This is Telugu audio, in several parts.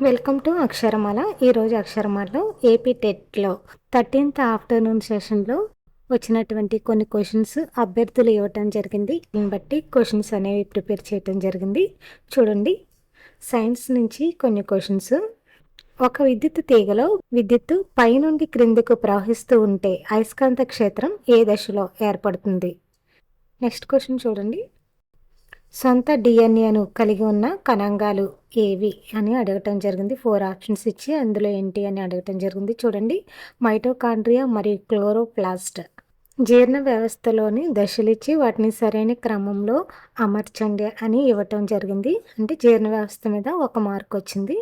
Welcome to అక్షరమాల. ఈరోజు అక్షరమాలలో ఏపీ టెట్లో 13th ఆఫ్టర్నూన్ సెషన్లో వచ్చినటువంటి కొన్ని క్వశ్చన్స్ అభ్యర్థులు ఇవ్వటం జరిగింది. దీన్ని బట్టి క్వశ్చన్స్ అనేవి ప్రిపేర్ చేయటం జరిగింది. చూడండి, సైన్స్ నుంచి కొన్ని క్వశ్చన్స్. ఒక విద్యుత్ తీగలో విద్యుత్తు పైనుండి క్రిందకు ప్రవహిస్తూ ఉంటే అయస్కాంత క్షేత్రం ఏ దశలో ఏర్పడుతుంది? నెక్స్ట్ క్వశ్చన్ చూడండి, సొంత డిఎన్ఏను కలిగి ఉన్న కణాంగాలు ఏవి అని అడగటం జరిగింది. 4 ఆప్షన్స్ ఇచ్చి అందులో ఏంటి అని అడగటం జరిగింది. చూడండి, మైటోకాండ్రియా మరియు క్లోరోప్లాస్ట్. జీర్ణ వ్యవస్థలోని దశలిచ్చి వాటిని సరైన క్రమంలో అమర్చండి అని ఇవ్వటం జరిగింది. అంటే జీర్ణ వ్యవస్థ మీద 1 మార్క్ వచ్చింది,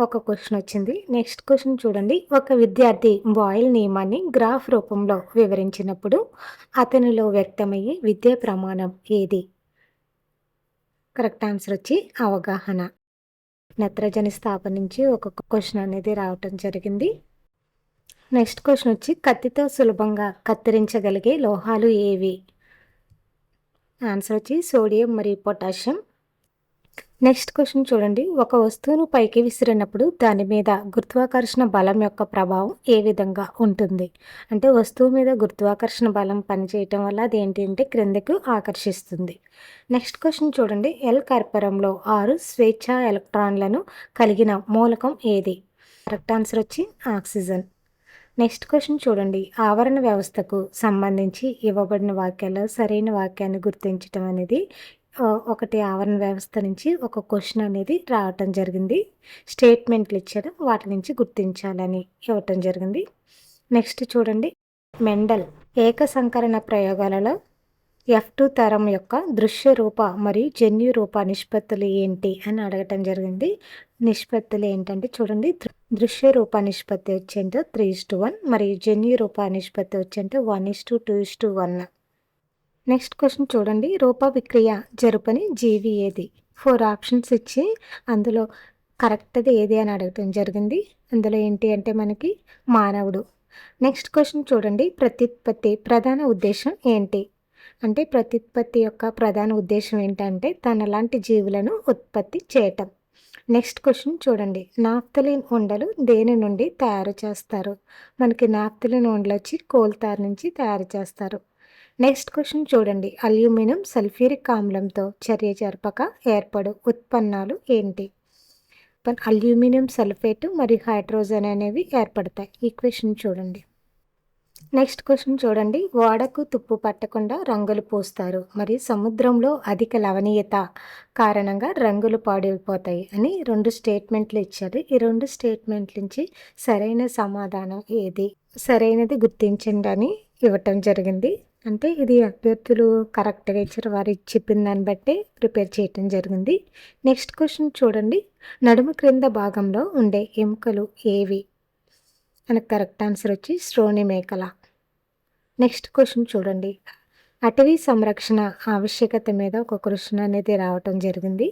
1 క్వశ్చన్ వచ్చింది. నెక్స్ట్ క్వశ్చన్ చూడండి, ఒక విద్యార్థి బాయిల్ నియమాన్ని గ్రాఫ్ రూపంలో వివరించినప్పుడు అతనిలో వ్యక్తమయ్యే విద్యా ప్రమాణం ఏది? కరెక్ట్ ఆన్సర్ వచ్చి అవగాహన. నత్రజని స్థాపన నుంచి ఒక క్వశ్చన్ అనేది రావటం జరిగింది. నెక్స్ట్ క్వశ్చన్ వచ్చి, కత్తితో సులభంగా కత్తిరించగలిగే లోహాలు ఏవి? ఆన్సర్ వచ్చి సోడియం మరియు పొటాషియం. నెక్స్ట్ క్వశ్చన్ చూడండి, ఒక వస్తువును పైకి విసిరినప్పుడు దాని మీద గురుత్వాకర్షణ బలం యొక్క ప్రభావం ఏ విధంగా ఉంటుంది? అంటే వస్తువు మీద గురుత్వాకర్షణ బలం పనిచేయటం వల్ల అదేంటి అంటే క్రిందకు ఆకర్షిస్తుంది. నెక్స్ట్ క్వశ్చన్ చూడండి, ఎల్ కర్పూరంలో 6 స్వేచ్ఛా ఎలక్ట్రాన్లను కలిగిన మూలకం ఏది? కరెక్ట్ ఆన్సర్ వచ్చి ఆక్సిజన్. నెక్స్ట్ క్వశ్చన్ చూడండి, ఆవరణ వ్యవస్థకు సంబంధించి ఇవ్వబడిన వాక్యాల్లో సరైన వాక్యాన్ని గుర్తించడం అనేది ఒకటి ఆవరణ వ్యవస్థ నుంచి ఒక క్వశ్చన్ అనేది రావటం జరిగింది. స్టేట్మెంట్లు ఇచ్చారు, వాటి నుంచి గుర్తించాలని ఇవ్వటం జరిగింది. నెక్స్ట్ చూడండి, మెండల్ ఏక సంకరణ ప్రయోగాలలో F2 తరం యొక్క దృశ్య రూప మరియు జన్యు రూప నిష్పత్తులు ఏంటి అని అడగటం జరిగింది. నిష్పత్తులు ఏంటంటే చూడండి, దృశ్య రూప నిష్పత్తి వచ్చేంటో 3:1 మరియు జన్యు రూప నిష్పత్తి వచ్చేంటో 1:2:1. నెక్స్ట్ క్వశ్చన్ చూడండి, రూప విక్రియ జరుపని జీవి ఏది? 4 ఆప్షన్స్ ఇచ్చి అందులో కరెక్ట్ది ఏది అని అడగటం జరిగింది. అందులో ఏంటి అంటే మనకి మానవుడు. నెక్స్ట్ క్వశ్చన్ చూడండి, ప్రత్యుత్పత్తి ప్రధాన ఉద్దేశం ఏంటి? అంటే ప్రత్యుత్పత్తి యొక్క ప్రధాన ఉద్దేశం ఏంటంటే తనలాంటి జీవులను ఉత్పత్తి చేయటం. నెక్స్ట్ క్వశ్చన్ చూడండి, నాఫ్థలిన్ ఉండలు దేని నుండి తయారు చేస్తారు? మనకి నాఫ్థలిన్ ఉండలు వచ్చి కోల్తార్ నుంచి తయారు చేస్తారు. నెక్స్ట్ క్వశ్చన్ చూడండి, అల్యూమినియం సల్ఫ్యూరిక్ ఆమ్లంతో చర్య జరపక ఏర్పడు ఉత్పన్నాలు ఏంటి? అల్యూమినియం సల్ఫేట్ మరియు హైడ్రోజన్ అనేవి ఏర్పడతాయి. ఈ క్వశ్చన్ చూడండి. నెక్స్ట్ క్వశ్చన్ చూడండి, ఓడకు తుప్పు పట్టకుండా రంగులు పూస్తారు మరియు సముద్రంలో అధిక లవణీయత కారణంగా రంగులు పాడైపోతాయి అని 2 స్టేట్మెంట్లు ఇచ్చారు. ఈ 2 స్టేట్మెంట్ల నుంచి సరైన సమాధానం ఏది? సరైనది గుర్తించండి అని ఇవ్వటం జరిగింది. అంటే ఇది అభ్యర్థులు కరెక్ట్గా ఇచ్చారు, వారు చెప్పిన దాన్ని బట్టి ప్రిపేర్ చేయటం జరిగింది. నెక్స్ట్ క్వశ్చన్ చూడండి, నడుము క్రింద భాగంలో ఉండే ఎముకలు ఏవి? మనకు కరెక్ట్ ఆన్సర్ వచ్చి శ్రోణి మేకల. నెక్స్ట్ క్వశ్చన్ చూడండి, అటవీ సంరక్షణ ఆవశ్యకత మీద ఒక క్వశ్చన్ అనేది రావటం జరిగింది.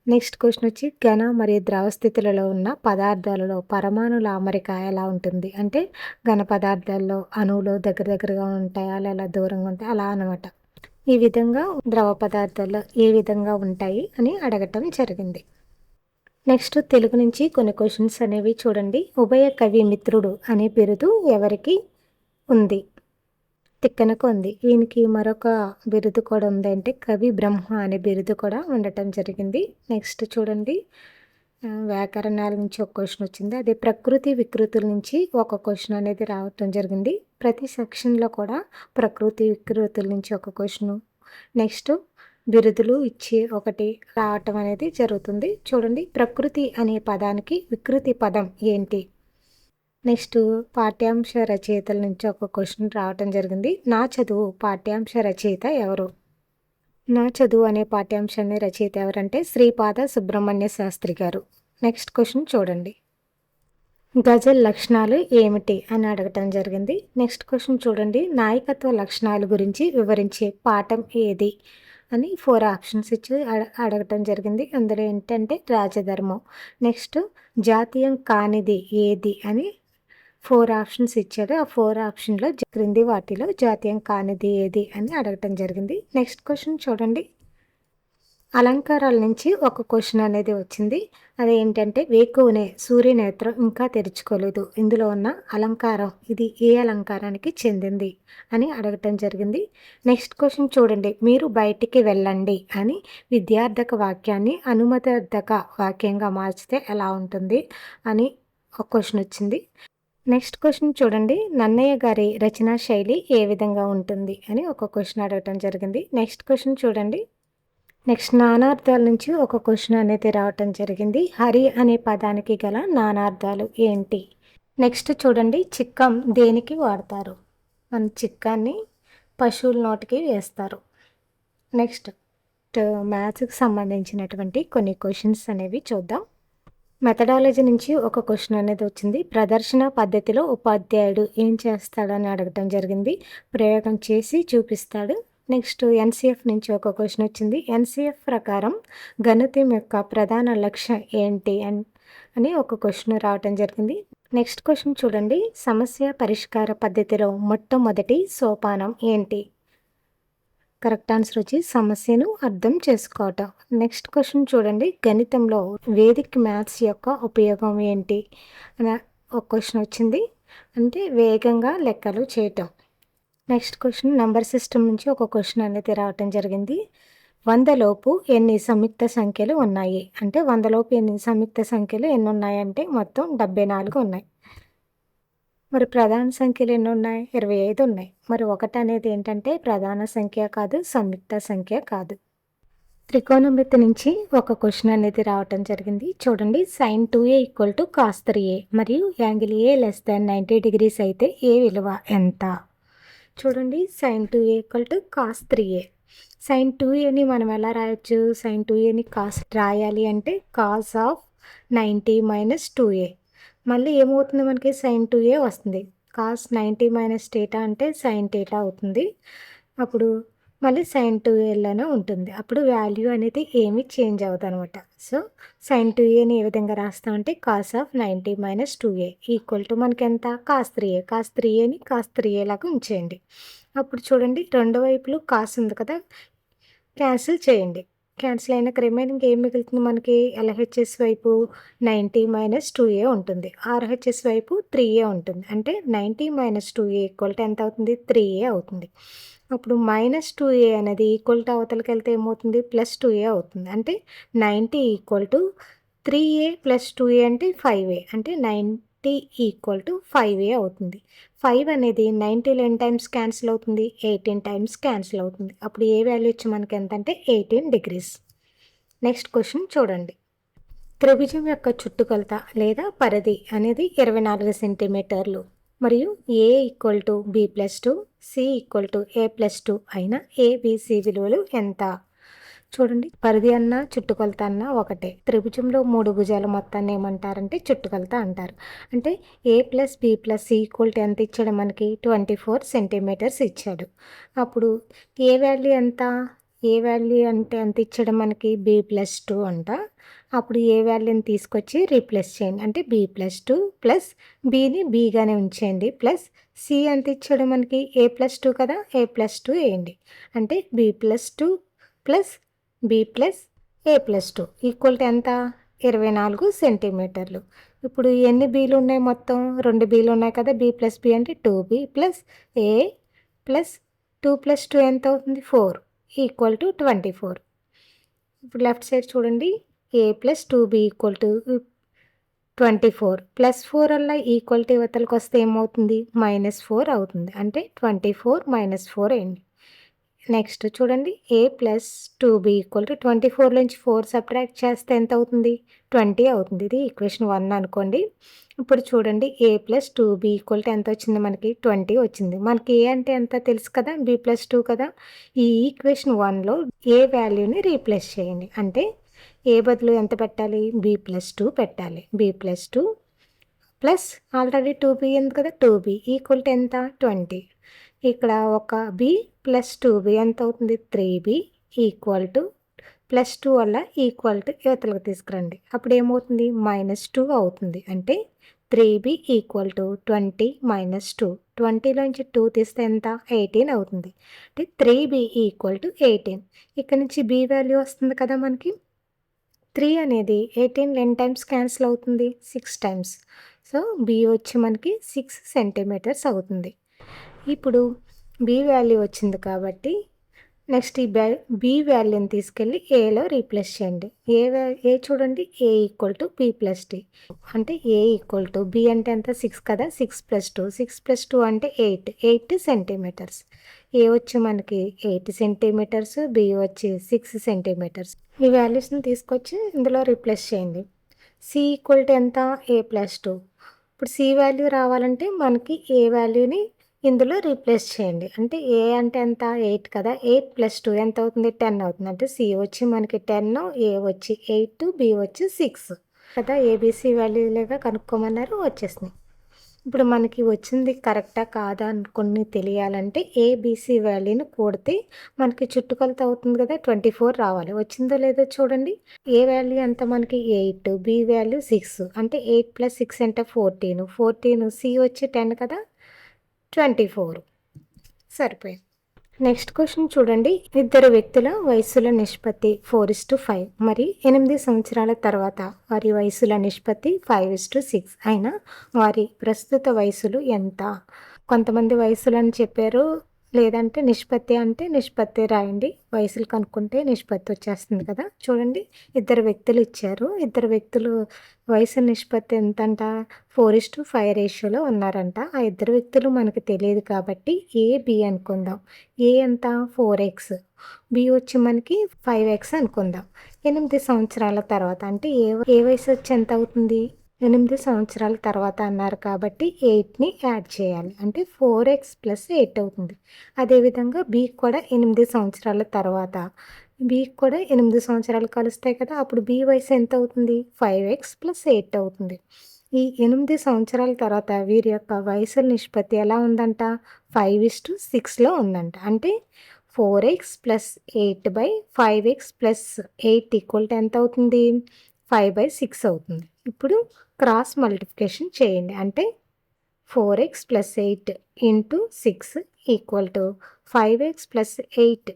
నెక్స్ట్ క్వశ్చన్ వచ్చి, ఘన మరియు ద్రవ స్థితులలో ఉన్న పదార్థాలలో పరమాణుల అమరిక ఎలా ఉంటుంది? అంటే ఘన పదార్థాల్లో అణువులు దగ్గరగా ఉంటాయా లేదా దూరంగా ఉంటాయి అలా అనమాట. ఈ విధంగా ద్రవ పదార్థాల్లో ఏ విధంగా ఉంటాయి అని అడగటం జరిగింది. నెక్స్ట్ తెలుగు నుంచి కొన్ని క్వశ్చన్స్ అనేవి చూడండి, ఉభయ కవి మిత్రుడు అనే బిరుదు ఎవరికి ఉంది? తిక్కనకు ఉంది. ఈయనకి మరొక బిరుదు కూడా ఉందంటే కవి బ్రహ్మ అనే బిరుదు కూడా ఉండటం జరిగింది. నెక్స్ట్ చూడండి, వ్యాకరణాల నుంచి ఒక క్వశ్చన్ వచ్చింది. అదే ప్రకృతి వికృతుల నుంచి ఒక క్వశ్చన్ అనేది రావటం జరిగింది. ప్రతి సెక్షన్లో కూడా ప్రకృతి వికృతుల నుంచి ఒక క్వశ్చను, నెక్స్ట్ బిరుదులు ఇచ్చి ఒకటి రావటం అనేది జరుగుతుంది. చూడండి, ప్రకృతి అనే పదానికి వికృతి పదం ఏంటి? నెక్స్ట్ పాఠ్యాంశ రచయితల నుంచి ఒక క్వశ్చన్ రావటం జరిగింది. నా చదువు పాఠ్యాంశ రచయిత ఎవరు? నా చదువు అనే పాఠ్యాంశాన్ని రచయిత ఎవరంటే శ్రీపాద సుబ్రహ్మణ్య శాస్త్రి గారు. నెక్స్ట్ క్వశ్చన్ చూడండి, గజల్ లక్షణాలు ఏమిటి అని అడగటం జరిగింది. నెక్స్ట్ క్వశ్చన్ చూడండి, నాయకత్వ లక్షణాల గురించి వివరించే పాఠం ఏది అని 4 ఆప్షన్స్ ఇచ్చి అడగటం జరిగింది. అందులో ఏంటంటే రాజధర్మం. నెక్స్ట్ జాతీయం కానిది ఏది అని 4 ఆప్షన్స్ ఇచ్చారు. ఆ 4 ఆప్షన్లో క్రింది వాటిలో జాతీయం కానిది ఏది అని అడగటం జరిగింది. నెక్స్ట్ క్వశ్చన్ చూడండి, అలంకారాల నుంచి ఒక క్వశ్చన్ అనేది వచ్చింది. అదేంటంటే వేకువనే సూర్యనేత్రం ఇంకా తెరుచుకోలేదు. ఇందులో ఉన్న అలంకారం ఇది ఏ అలంకారానికి చెందింది అని అడగటం జరిగింది. నెక్స్ట్ క్వశ్చన్ చూడండి. మీరు బయటికి వెళ్ళండి అని విద్యార్థక వాక్యాన్ని అనుమతార్థక వాక్యంగా మార్చితే ఎలా ఉంటుంది అని ఒక క్వశ్చన్ వచ్చింది. నెక్స్ట్ క్వశ్చన్ చూడండి. నన్నయ్య గారి రచనా శైలి ఏ విధంగా ఉంటుంది అని ఒక క్వశ్చన్ అడగటం జరిగింది. నెక్స్ట్ క్వశ్చన్ చూడండి. నెక్స్ట్ నానార్థాల నుంచి ఒక క్వశ్చన్ అనేది రావటం జరిగింది. హరి అనే పదానికి గల నానార్థాలు ఏంటి? నెక్స్ట్ చూడండి. చిక్కం దేనికి వాడతారు? మన చిక్కాన్ని పశువుల నోటికి వేస్తారు. నెక్స్ట్ మ్యాథ్స్కి సంబంధించినటువంటి కొన్ని క్వశ్చన్స్ అనేవి చూద్దాం. మెథడాలజీ నుంచి ఒక క్వశ్చన్ అనేది వచ్చింది. ప్రదర్శన పద్ధతిలో ఉపాధ్యాయుడు ఏం చేస్తాడని అడగటం జరిగింది. ప్రయోగం చేసి చూపిస్తాడు. నెక్స్ట్ ఎన్సిఎఫ్ నుంచి ఒక క్వశ్చన్ వచ్చింది. ఎన్సిఎఫ్ ప్రకారం గణితం యొక్క ప్రధాన లక్ష్యం ఏంటి అని ఒక క్వశ్చన్ రావటం జరిగింది. నెక్స్ట్ క్వశ్చన్ చూడండి. సమస్య పరిష్కార పద్ధతిలో మొట్టమొదటి సోపానం ఏంటి? కరెక్ట్ ఆన్సర్ వచ్చి సమస్యను అర్థం చేసుకోవటం. నెక్స్ట్ క్వశ్చన్ చూడండి. గణితంలో వేదిక్ మ్యాథ్స్ యొక్క ఉపయోగం ఏంటి అని ఒక క్వశ్చన్ వచ్చింది. అంటే వేగంగా లెక్కలు చేయటం. నెక్స్ట్ క్వశ్చన్ నంబర్ సిస్టమ్ నుంచి ఒక క్వశ్చన్ అనేది రావటం జరిగింది. 100 లోపు ఎన్ని సంయుక్త సంఖ్యలు ఉన్నాయి? అంటే 100 లోపు ఎన్ని సంయుక్త సంఖ్యలు ఎన్ని ఉన్నాయంటే మొత్తం 74 ఉన్నాయి. మరి ప్రధాన సంఖ్యలు ఎన్ని ఉన్నాయి? 25 ఉన్నాయి. మరి 1 అనేది ఏంటంటే ప్రధాన సంఖ్య కాదు, సంయుక్త సంఖ్య కాదు. త్రికోణమితి నుంచి ఒక క్వశ్చన్ అనేది రావటం జరిగింది. చూడండి. sin 2a = cos 3a మరియు యాంగిల్ a < 90 degrees అయితే ఏ విలువ ఎంత? చూడండి. sin 2a = cos 3a. sin 2aని మనం ఎలా రాయొచ్చు? sin 2aని cos రాయాలి అంటే cos of 90 - 2a. మళ్ళీ ఏమవుతుంది? మనకి sin 2a వస్తుంది. cos 90 - θ అంటే sin θ అవుతుంది. అప్పుడు మళ్ళీ sin 2a అనే ఉంటుంది. అప్పుడు వాల్యూ అనేది ఏమి చేంజ్ అవ్వదు అనమాట. సో sin 2aని ఏ విధంగా రాస్తామంటే cos of 90 - 2a = మనకి ఎంత? cos 3a. cos 3aని cos 3a లాగా ఉంచేయండి. అప్పుడు చూడండి. రెండు వైపులు కాస్ ఉంది కదా, క్యాన్సిల్ చేయండి. క్యాన్సిల్ అయినాక రిమైనింగ్ ఏం మిగులుతుంది మనకి? LHS వైపు 90 - 2a ఉంటుంది. RHS వైపు 3a ఉంటుంది. అంటే 90 - 2a = ఎంత అవుతుంది? 3a అవుతుంది. అప్పుడు -2a అనేది ఈక్వల్ టు అవతలకి వెళ్తే ఏమవుతుంది? +2a అవుతుంది. అంటే 90 = 3a + 2a అంటే 5a. అంటే 90 = 5a అవుతుంది. 5 అనేది 90లో ఎన్ని టైమ్స్ క్యాన్సిల్ అవుతుంది? 18 టైమ్స్ క్యాన్సిల్ అవుతుంది. అప్పుడు ఏ వాల్యూ వచ్చి మనకి ఎంత అంటే 18 degrees. నెక్స్ట్ క్వశ్చన్ చూడండి. త్రిభుజం యొక్క చుట్టుకొలత లేదా పరిధి అనేది 24 సెంటీమీటర్లు మరియు a = b+2, c = a+2 అయిన ABC విలువలు ఎంత? చూడండి. పరిధి అన్న చుట్టుకొలత అన్న ఒకటే. త్రిభుజంలో 3 భుజాల మొత్తాన్ని ఏమంటారంటే చుట్టుకొలత అంటారు. అంటే a + b + c = ఎంత ఇచ్చాడు మనకి? 24 సెంటీమీటర్స్ ఇచ్చాడు. అప్పుడు ఏ వాల్యూ ఎంత? ఏ వాల్యూ అంటే ఎంత ఇచ్చాడు మనకి? b+2 అంట. అప్పుడు ఏ వాల్యూని తీసుకొచ్చి రీప్లేస్ చేయండి. అంటే b+2 ప్లస్ bని bగానే ఉంచేయండి ప్లస్ c ఎంత ఇచ్చాడు మనకి? a+2 కదా, a+2 వేయండి. అంటే b+2 plus b plus a+2 = ఎంత? 24 సెంటీమీటర్లు. ఇప్పుడు ఎన్ని బీలు ఉన్నాయి? మొత్తం 2 బీలు ఉన్నాయి కదా. b + b అంటే 2b ప్లస్ a ప్లస్ 2 + 2 ఎంత అవుతుంది? 4 = 24. ఇప్పుడు లెఫ్ట్ సైడ్ చూడండి. a + 2b = 24 + 4 అలా ఈక్వల్టీ ఇవతలకి వస్తే ఏమవుతుంది? -4 అవుతుంది. అంటే 24 - 4 అయింది. నెక్స్ట్ చూడండి. a + 2b = 24 నుంచి 4 సబ్ట్రాక్ట్ చేస్తే ఎంత అవుతుంది? 20 అవుతుంది. ఇది ఈక్వేషన్ 1 అనుకోండి. ఇప్పుడు చూడండి. a + 2b = ఎంత వచ్చింది మనకి? 20 వచ్చింది. మనకి a అంటే ఎంత తెలుసు కదా, b+2 కదా. ఈ ఈక్వేషన్ 1లో ఏ వాల్యూని రీప్లేస్ చేయండి. అంటే a బదులు ఎంత పెట్టాలి? b+2 పెట్టాలి. b+2 ప్లస్ ఆల్రెడీ 2b ఉంది కదా, 2b = ఎంత? 20. ఇక్కడ ఒక b ప్లస్ 2b ఎంత అవుతుంది? 3b = +2 వల్ల = యువతలకు తీసుకురండి. అప్పుడు ఏమవుతుంది? -2 అవుతుంది. అంటే 3b = 20 - 2 20లోంచి 2 తీస్తే ఎంత? 18 అవుతుంది. అంటే 3b = 18. ఇక్కడ నుంచి b వాల్యూ వస్తుంది కదా మనకి. 3 అనేది 18 ఎన్ని టైమ్స్ క్యాన్సిల్ అవుతుంది? 6 టైమ్స్. సో, b వచ్చి మనకి 6 సెంటీమీటర్స్ అవుతుంది. ఇప్పుడు b వాల్యూ వచ్చింది కాబట్టి నెక్స్ట్ ఈ బి వాల్యూని తీసుకెళ్ళి ఏలో రీప్లేస్ చేయండి. ఏ చూడండి a = b + d. అంటే a = b అంటే ఎంత? 6 కదా, 6 + 2, 6 + 2 అంటే 8 సెంటీమీటర్స్. ఏ వచ్చి మనకి 8 సెంటీమీటర్స్, బి వచ్చి 6 సెంటీమీటర్స్. ఈ వాల్యూస్ని తీసుకొచ్చి ఇందులో రీప్లేస్ చేయండి. సి = ఎంత? a + 2. ఇప్పుడు సి వాల్యూ రావాలంటే మనకి ఏ వాల్యూని ఇందులో రీప్లేస్ చేయండి. అంటే ఏ అంటే ఎంత? 8 కదా, 8 + 2 ఎంత అవుతుంది? 10 అవుతుంది. అంటే సి వచ్చి మనకి 10, ఏ వచ్చి 8, బి వచ్చి 6 కదా. ఏబీసీ వాల్యూలుగా కనుక్కోమన్నారు, వచ్చేసినాయి. ఇప్పుడు మనకి వచ్చింది కరెక్టా కాదా అనుకుని తెలియాలంటే ఏబీసీ వాల్యూని కూడితే మనకి చుట్టుకొలత అవుతుంది కదా, 24 రావాలి. వచ్చిందో లేదో చూడండి. ఏ వాల్యూ ఎంత మనకి? 8, బి వాల్యూ 6. అంటే 8 + 6 అంటే 14, సి వచ్చి 10 కదా, 24 సరిపోయింది. నెక్స్ట్ క్వశ్చన్ చూడండి. ఇద్దరు వ్యక్తుల వయసుల నిష్పత్తి 4:5 మరి 8 సంవత్సరాల తర్వాత వారి వయసుల నిష్పత్తి 5:6 అయినా వారి ప్రస్తుత వయసులు ఎంత? కొంతమంది వయసులని చెప్పారు, లేదంటే నిష్పత్తి అంటే నిష్పత్తి రాయండి. వయసులు కనుక్కుంటే నిష్పత్తి వచ్చేస్తుంది కదా. చూడండి, ఇద్దరు వ్యక్తులు ఇచ్చారు. ఇద్దరు వ్యక్తులు వయసు నిష్పత్తి ఎంతంట? 4:5 రేషియోలో ఉన్నారంట. ఆ ఇద్దరు వ్యక్తులు మనకు తెలియదు కాబట్టి ఏ బి అనుకుందాం. ఏ ఎంత? 4x, బి వచ్చి మనకి 5x అనుకుందాం. 8 సంవత్సరాల తర్వాత అంటే ఏ వయసు వచ్చి ఎంత అవుతుంది? 8 సంవత్సరాల తర్వాత అన్నారు కాబట్టి 8ని యాడ్ చేయాలి. అంటే 4x + 8 అవుతుంది. అదేవిధంగా బీకి కూడా 8 సంవత్సరాల తర్వాత, బీకి కూడా 8 సంవత్సరాలు కలుస్తాయి కదా, అప్పుడు బి వయసు ఎంత అవుతుంది? 5x + 8 అవుతుంది. ఈ 8 సంవత్సరాల తర్వాత వీరి యొక్క వయసుల నిష్పత్తి ఎలా ఉందంట? 5:6లో ఉందంట. అంటే 4x + 8/5x + 8 = ఎంత అవుతుంది? 5/6 అవుతుంది. ఇప్పుడు క్రాస్ మల్టిప్లికేషన్ చేయండి. అంటే 4x + 8 × 6 = 5x + 8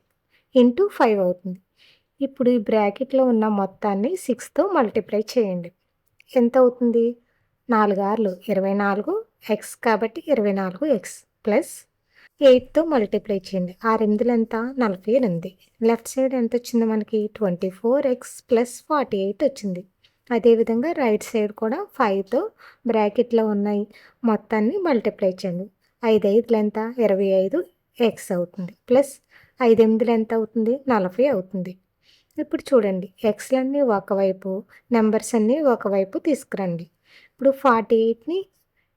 × 5 అవుతుంది. ఇప్పుడు ఈ బ్రాకెట్లో ఉన్న మొత్తాన్ని 6తో మల్టిప్లై చేయండి. ఎంత అవుతుంది? 4 ఆర్లు 24, x కాబట్టి 24x ప్లస్ 8తో మల్టిప్లై చేయండి. 6 ఎంత? 48. లెఫ్ట్ సైడ్ ఎంత వచ్చింది మనకి? 24x + 48 వచ్చింది. అదేవిధంగా రైట్ సైడ్ కూడా 5తో బ్రాకెట్లో ఉన్నాయి మొత్తాన్ని మల్టిప్లై చేయండి. 5 5 ఎంత? 25x అవుతుంది. ప్లస్ 5 8 ఎంత అవుతుంది? 40 అవుతుంది. ఇప్పుడు చూడండి, ఎక్స్లన్నీ ఒకవైపు, నెంబర్స్ అన్నీ ఒకవైపు తీసుకురండి. ఇప్పుడు 48ని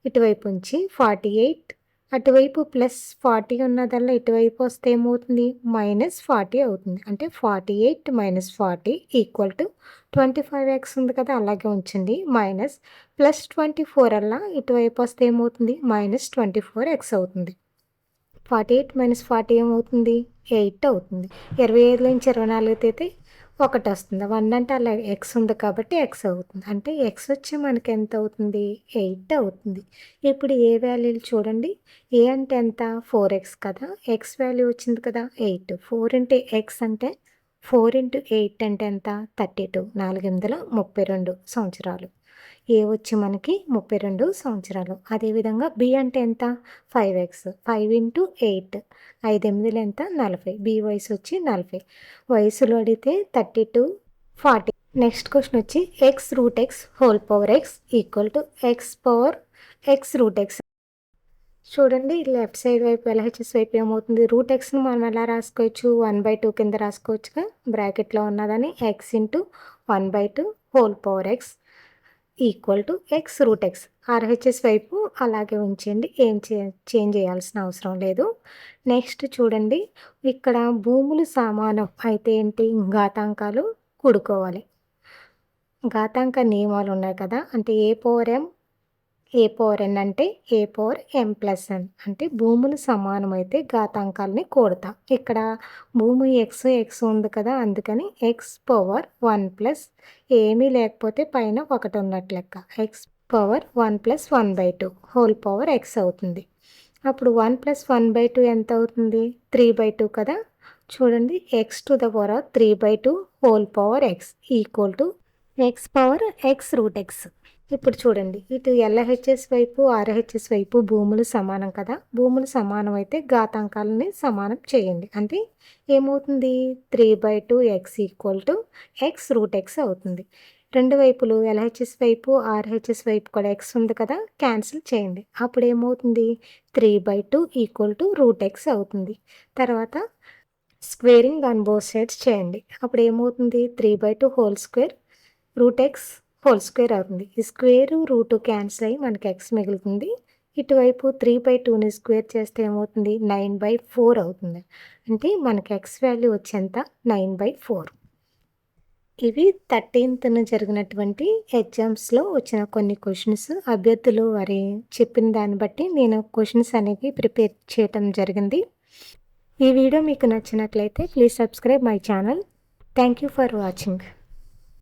ఇటువైపు ఉంచి 48 అటువైపు +40 ఉన్నదల్లా ఇటువైపు వస్తే ఏమవుతుంది? -40 అవుతుంది. అంటే 48 - 40 = 25x ఉంది కదా, అలాగే ఉంచండి. +24 అలా ఇటువైపు వస్తే ఏమవుతుంది? -24x అవుతుంది. 48 - 40 ఏమవుతుంది? 8 అవుతుంది. 25లోంచి 24 తీస్తే 1 వస్తుంది. 1 అంటే అలా x ఉంది కాబట్టి x అవుతుంది. అంటే x వచ్చి మనకి ఎంత అవుతుంది? 8 అవుతుంది. ఇప్పుడు ఏ వాల్యూలు చూడండి. ఏ అంటే ఎంత? 4x కదా, x వాల్యూ వచ్చింది కదా 8. 4 × x అంటే 4 × 8 అంటే ఎంత? 32. 4 8 32 సంవత్సరాలు. ఏ వచ్చి మనకి 32 సంవత్సరాలు. అదేవిధంగా బి అంటే ఎంత? 5x, 5 × 8, 5 8 ఎంత? 40. బి వయసు వచ్చి 40. వయసులో అడిగితే 32, 40. నెక్స్ట్ క్వశ్చన్ వచ్చి x√x² = x/x√x. చూడండి, లెఫ్ట్ సైడ్ వైపు LHS వైపు ఏమవుతుంది? √xని మనం ఎలా రాసుకోవచ్చు? 1/2 కింద రాసుకోవచ్చుగా. బ్రాకెట్లో ఉన్నదని x × 1/2 x √x. RHS వైపు అలాగే ఉంచండి, ఏం చేంజ్ చేయాల్సిన అవసరం లేదు. నెక్స్ట్ చూడండి, ఇక్కడ భూములు సమానం అయితే ఏంటి? ఘాతాంకాలు కూడుకోవాలి. ఘాతాంక నియమాలు ఉన్నాయి కదా. అంటే a/n అంటే a/m+n. అంటే భూములు సమానమైతే ఘాతాంకాలని కూడతాం. ఇక్కడ భూమి x ఉంది కదా, అందుకని x/1 ఏమీ లేకపోతే పైన 1 ఉన్నట్లు లెక్క. x/1 + 1/2 x అవుతుంది. అప్పుడు 1+1/2 ఎంత అవుతుంది? 3/2 కదా! చూడండి x⁴3/2 whole power x equal to x⁴x. ఇప్పుడు చూడండి, ఇటు LHS వైపు, RHS వైపు భూములు సమానం కదా! భూములు సమానం అయితే ఘాతాంకాలని సమానం చేయండి. అంటే ఏమవుతుంది? 3/2x ఈక్వల్ టు x⁴x అవుతుంది. రెండు వైపులు LHS వైపు, RHS వైపు కూడా x ఉంది కదా! క్యాన్సిల్ చేయండి. అప్పుడు ఏమవుతుంది? 3/2 ఈక్వల్ టు √x అవుతుంది. తర్వాత స్క్వేరింగ్ ఆన్ బోత్ సైడ్స్ చేయండి. అప్పుడు ఏమవుతుంది? 3/2 whole square √x whole square అవుతుంది. ఈ స్క్వేరు రూటు క్యాన్సిల్ అయ్యి మనకి x మిగులుతుంది. ఇటువైపు 3/2ని స్క్వేర్ చేస్తే ఏమవుతుంది? 9/4 అవుతుంది. అంటే మనకి x వాల్యూ వచ్చేంత 9/4. ఇవి 13th జరిగినటువంటి ఎగ్జామ్స్లో వచ్చిన కొన్ని క్వశ్చన్స్. అభ్యర్థులు వారి చెప్పిన దాన్ని బట్టి నేను క్వశ్చన్స్ అనేవి ప్రిపేర్ చేయటం జరిగింది. ఈ వీడియో మీకు నచ్చినట్లయితే please subscribe my channel. Thank you for watching.